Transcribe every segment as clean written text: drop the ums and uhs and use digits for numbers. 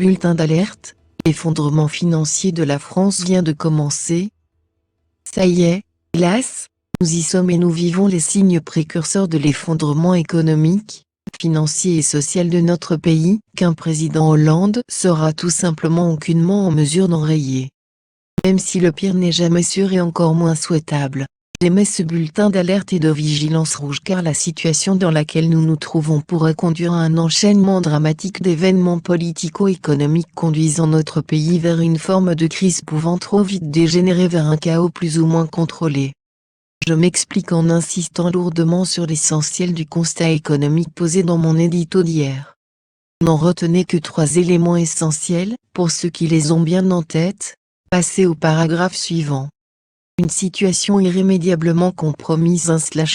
bulletin d'alerte, l'effondrement financier de la France vient de commencer. Ça y est, hélas, nous y sommes et nous vivons les signes précurseurs de l'effondrement économique, financier et social de notre pays, qu'un président Hollande sera tout simplement aucunement en mesure d'enrayer. Même si le pire n'est jamais sûr et encore moins souhaitable, j'émets ce bulletin d'alerte et de vigilance rouge car la situation dans laquelle nous nous trouvons pourrait conduire à un enchaînement dramatique d'événements politico-économiques conduisant notre pays vers une forme de crise pouvant trop vite dégénérer vers un chaos plus ou moins contrôlé. Je m'explique en insistant lourdement sur l'essentiel du constat économique posé dans mon édito d'hier. N'en retenez que 3 éléments essentiels, pour ceux qui les ont bien en tête. Passez au paragraphe suivant. Une situation irrémédiablement compromise.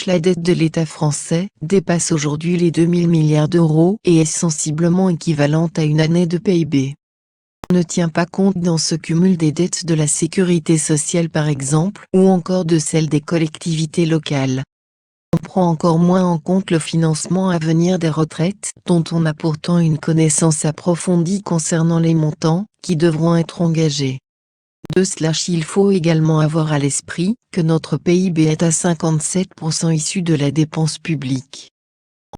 La dette de l'État français dépasse aujourd'hui les 2000 milliards d'euros et est sensiblement équivalente à une année de PIB. On ne tient pas compte dans ce cumul des dettes de la sécurité sociale par exemple, ou encore de celles des collectivités locales. On prend encore moins en compte le financement à venir des retraites, dont on a pourtant une connaissance approfondie concernant les montants, qui devront être engagés. Il faut également avoir à l'esprit que notre PIB est à 57% issu de la dépense publique.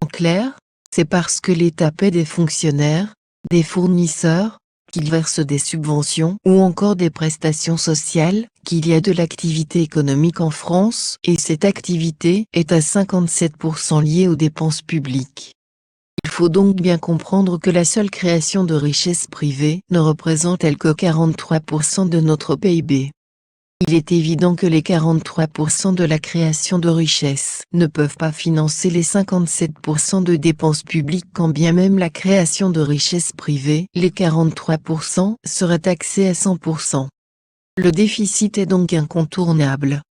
En clair, c'est parce que l'État paie des fonctionnaires, des fournisseurs, qu'il verse des subventions ou encore des prestations sociales, qu'il y a de l'activité économique en France, et cette activité est à 57% liée aux dépenses publiques. Il faut donc bien comprendre que la seule création de richesse privée ne représente elle que 43% de notre PIB. Il est évident que les 43% de la création de richesse ne peuvent pas financer les 57% de dépenses publiques quand bien même la création de richesse privée, les 43%, serait taxée à 100%. Le déficit est donc incontournable.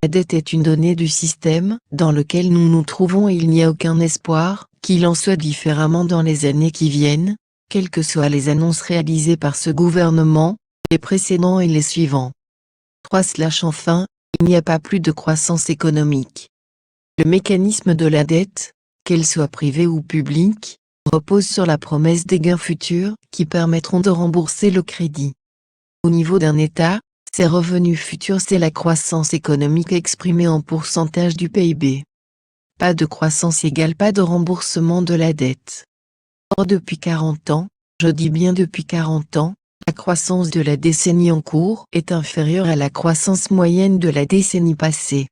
La dette est une donnée du système dans lequel nous nous trouvons et il n'y a aucun espoir qu'il en soit différemment dans les années qui viennent, quelles que soient les annonces réalisées par ce gouvernement, les précédents et les suivants. Enfin, il n'y a pas plus de croissance économique. Le mécanisme de la dette, qu'elle soit privée ou publique, repose sur la promesse des gains futurs qui permettront de rembourser le crédit. Au niveau d'un État, ses revenus futurs c'est la croissance économique exprimée en pourcentage du PIB. Pas de croissance égale pas de remboursement de la dette. Or depuis 40 ans, je dis bien depuis 40 ans, la croissance de la décennie en cours est inférieure à la croissance moyenne de la décennie passée.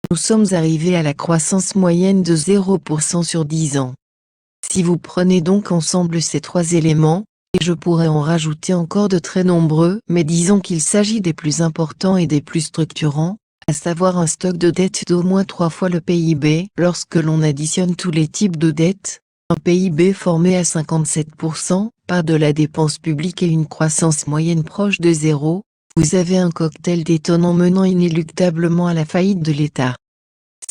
Nous sommes arrivés à la croissance moyenne de 0% sur 10 ans. Si vous prenez donc ensemble ces 3 éléments, et je pourrais en rajouter encore de très nombreux, mais disons qu'il s'agit des plus importants et des plus structurants, à savoir un stock de dette d'au moins 3 fois le PIB, lorsque l'on additionne tous les types de dettes, un PIB formé à 57%, par de la dépense publique et une croissance moyenne proche de 0, vous avez un cocktail détonnant menant inéluctablement à la faillite de l'État.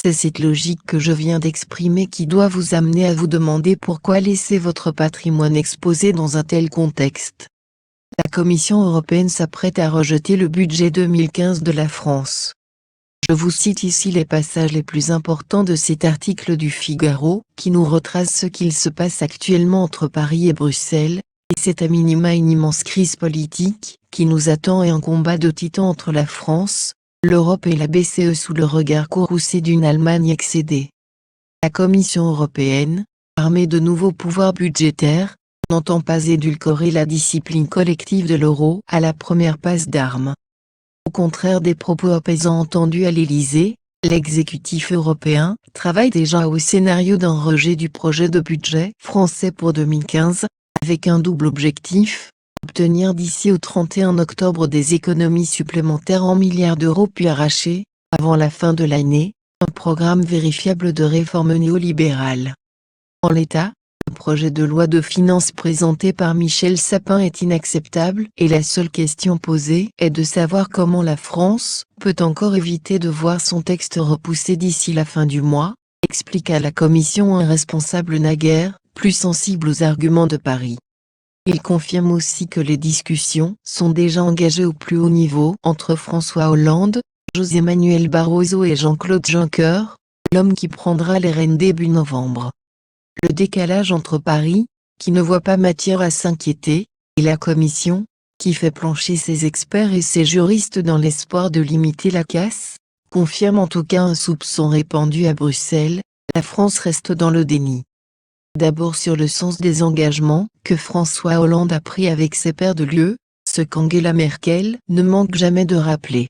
C'est cette logique que je viens d'exprimer qui doit vous amener à vous demander pourquoi laisser votre patrimoine exposé dans un tel contexte. La Commission européenne s'apprête à rejeter le budget 2015 de la France. Je vous cite ici les passages les plus importants de cet article du Figaro, qui nous retrace ce qu'il se passe actuellement entre Paris et Bruxelles, et c'est à minima une immense crise politique, qui nous attend et un combat de titans entre la France, l'Europe et la BCE sous le regard courroucé d'une Allemagne excédée. La Commission européenne, armée de nouveaux pouvoirs budgétaires, n'entend pas édulcorer la discipline collective de l'euro à la première passe d'armes. Au contraire des propos apaisants entendus à l'Élysée, l'exécutif européen travaille déjà au scénario d'un rejet du projet de budget français pour 2015, avec un double objectif, obtenir d'ici au 31 octobre des économies supplémentaires en milliards d'euros puis arracher, avant la fin de l'année, un programme vérifiable de réforme néolibérale. En l'état, le projet de loi de finances présenté par Michel Sapin est inacceptable et la seule question posée est de savoir comment la France peut encore éviter de voir son texte repoussé d'ici la fin du mois, expliqua la Commission un responsable naguère, plus sensible aux arguments de Paris. Il confirme aussi que les discussions sont déjà engagées au plus haut niveau entre François Hollande, José Manuel Barroso et Jean-Claude Juncker, l'homme qui prendra les rênes début novembre. Le décalage entre Paris, qui ne voit pas matière à s'inquiéter, Et la Commission, qui fait plancher ses experts et ses juristes dans l'espoir de limiter la casse, confirme en tout cas un soupçon répandu à Bruxelles, la France reste dans le déni. D'abord sur le sens des engagements que François Hollande a pris avec ses pairs de l'UE, ce qu'Angela Merkel ne manque jamais de rappeler.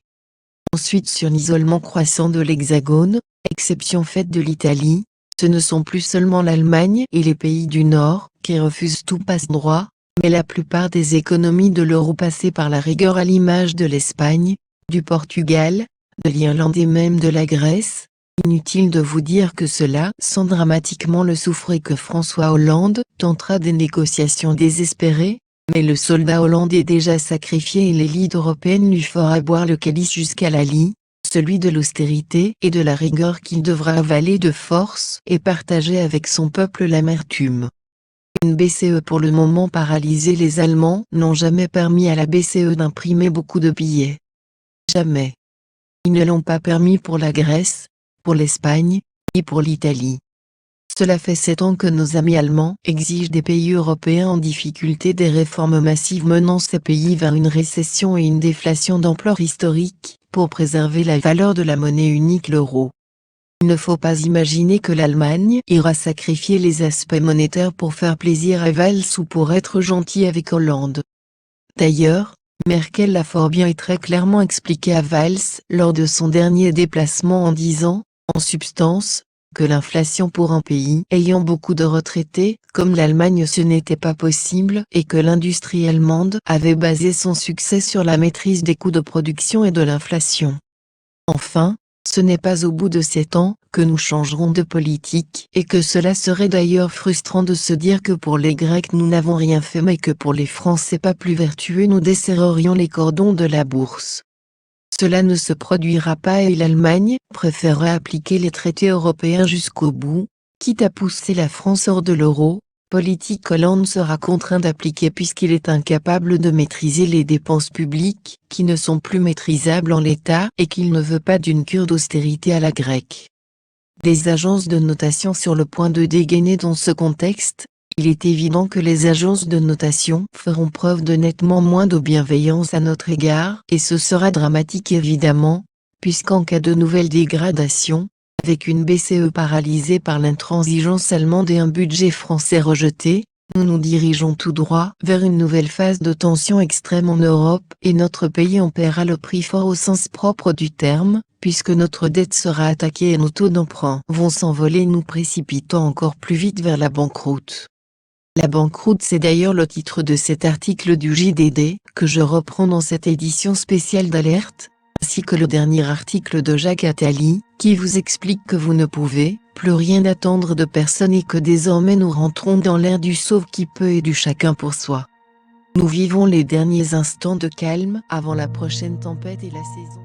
Ensuite sur l'isolement croissant de l'Hexagone, exception faite de l'Italie, ce ne sont plus seulement l'Allemagne et les pays du Nord qui refusent tout passe-droit, mais la plupart des économies de l'euro passées par la rigueur à l'image de l'Espagne, du Portugal, de l'Irlande et même de la Grèce. Inutile de vous dire que cela sent dramatiquement le soufre et que François Hollande tentera des négociations désespérées, mais le soldat Hollande est déjà sacrifié et l'élite européenne lui fera boire le calice jusqu'à la lie, celui de l'austérité et de la rigueur qu'il devra avaler de force et partager avec son peuple l'amertume. Une BCE pour le moment paralysée. Les Allemands n'ont jamais permis à la BCE d'imprimer beaucoup de billets. Jamais. Ils ne l'ont pas permis pour la Grèce, pour l'Espagne, et pour l'Italie. Cela fait 7 ans que nos amis allemands exigent des pays européens en difficulté des réformes massives menant ces pays vers une récession et une déflation d'ampleur historique, pour préserver la valeur de la monnaie unique l'euro. Il ne faut pas imaginer que l'Allemagne ira sacrifier les aspects monétaires pour faire plaisir à Valls ou pour être gentil avec Hollande. D'ailleurs, Merkel l'a fort bien et très clairement expliqué à Valls lors de son dernier déplacement en disant, en substance, que l'inflation pour un pays ayant beaucoup de retraités, comme l'Allemagne ce n'était pas possible et que l'industrie allemande avait basé son succès sur la maîtrise des coûts de production et de l'inflation. Enfin, ce n'est pas au bout de 7 ans que nous changerons de politique et que cela serait d'ailleurs frustrant de se dire que pour les Grecs nous n'avons rien fait mais que pour les Français pas plus vertueux nous desserrerions les cordons de la bourse. Cela ne se produira pas et l'Allemagne préférera appliquer les traités européens jusqu'au bout, quitte à pousser la France hors de l'euro, politique Hollande sera contraint d'appliquer puisqu'il est incapable de maîtriser les dépenses publiques qui ne sont plus maîtrisables en l'état et qu'il ne veut pas d'une cure d'austérité à la grecque. Des agences de notation sur le point de dégainer dans ce contexte, il est évident que les agences de notation feront preuve de nettement moins de bienveillance à notre égard et ce sera dramatique évidemment, puisqu'en cas de nouvelle dégradation, avec une BCE paralysée par l'intransigeance allemande et un budget français rejeté, nous nous dirigeons tout droit vers une nouvelle phase de tension extrême en Europe et notre pays en paiera le prix fort au sens propre du terme, puisque notre dette sera attaquée et nos taux d'emprunt vont s'envoler nous précipitant encore plus vite vers la banqueroute. La banqueroute c'est d'ailleurs le titre de cet article du JDD que je reprends dans cette édition spéciale d'Alerte, ainsi que le dernier article de Jacques Attali, qui vous explique que vous ne pouvez plus rien attendre de personne et que désormais nous rentrons dans l'ère du sauve qui peut et du chacun pour soi. Nous vivons les derniers instants de calme avant la prochaine tempête et la saison.